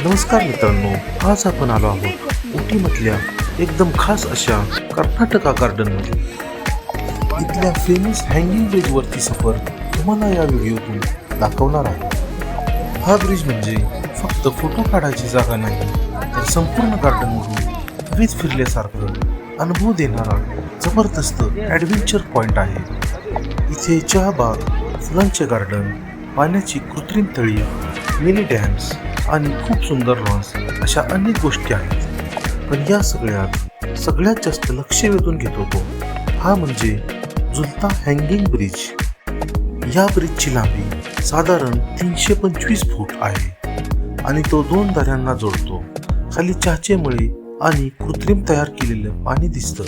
नमस्कार मित्रांनो, आज आपण आलो आहोत उटीमधल्या एकदम खास अशा कर्नाटका गार्डन मध्ये. इथल्या फेमस हँगिंग ब्रिज वरती सफर तुम्हाला या व्हिडिओतून दाखवणार आहे. हा ब्रिज म्हणजे फक्त फोटो काढायची जागा नाही, तर संपूर्ण गार्डन मधून हवेत फिरल्यासारखं अनुभव देणारा जबरदस्त ॲडव्हेंचर पॉइंट आहे. इथे चहा बाग, फुलांचे गार्डन, पाण्याची कृत्रिम तळी, मिनी डॅम्स आणि खूप सुंदर लॉन्स अशा अनेक गोष्टी आहेत. पण या सगळ्यात जास्त लक्ष वेधून घेतो तो हा म्हणजे झुलता हँगिंग ब्रिज. या ब्रिजची लांबी साधारण 325 फूट आहे आणि तो 2 दऱ्यांना जोडतो. खाली चहाचे मळे आणि कृत्रिम तयार केलेलं पाणी दिसतं.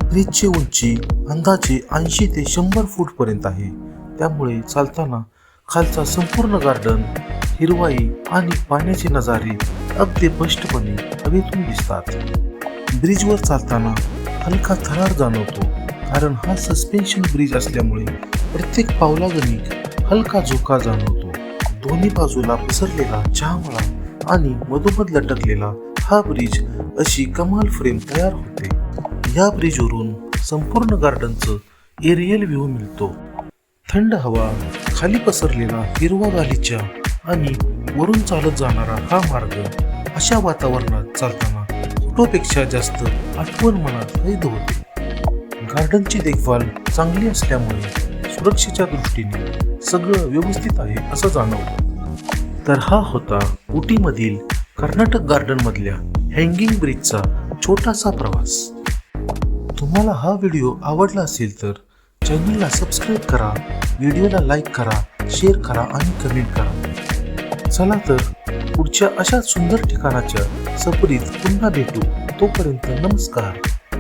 ब्रिजची उंची अंदाजे 80 ते 100 फूट पर्यंत आहे. त्यामुळे चालताना खालचा संपूर्ण गार्डन, हिरवाई आणि पाण्याचे नजारे अगदी स्पष्टपणे हवेतून दिसतात. ब्रिजवर चालताना हलका थरार जाणवतो, कारण हा सस्पेन्शन ब्रिज असल्यामुळे प्रत्येक पावलागणिक हलका झोका जाणवतो. दोन्ही बाजूला पसरलेला चहामळा आणि मधोमध लटकलेला हा ब्रिज अशी कमाल फ्रेम तयार होते. या ब्रिजवरून संपूर्ण गार्डनचं एरियल व्ह्यू मिळतो. थंड हवा, खाली पसरलेला हिरवा गालिचा आणि वरून चालत जाणारा हा मार्ग, अशा वातावरणात चालताना फोटोपेक्षा जास्त आठवण मनात कैद होते. गार्डनची देखभाल चांगली असल्यामुळे सुरक्षेच्या दृष्टीने सगळं व्यवस्थित आहे असं जाणवतं. तर हा होता उटीमधील कर्नाटक गार्डन मधल्या हँगिंग ब्रिजचा छोटासा प्रवास. तुम्हाला हा व्हिडिओ आवडला असेल तर चॅनलला सबस्क्राईब करा, व्हिडिओला लाईक करा, शेअर करा आणि कमेंट करा. चला तर पुढच्या अशा सुंदर ठिकाणाच्या सफरीत पुन्हा भेटू. तोपर्यंत नमस्कार.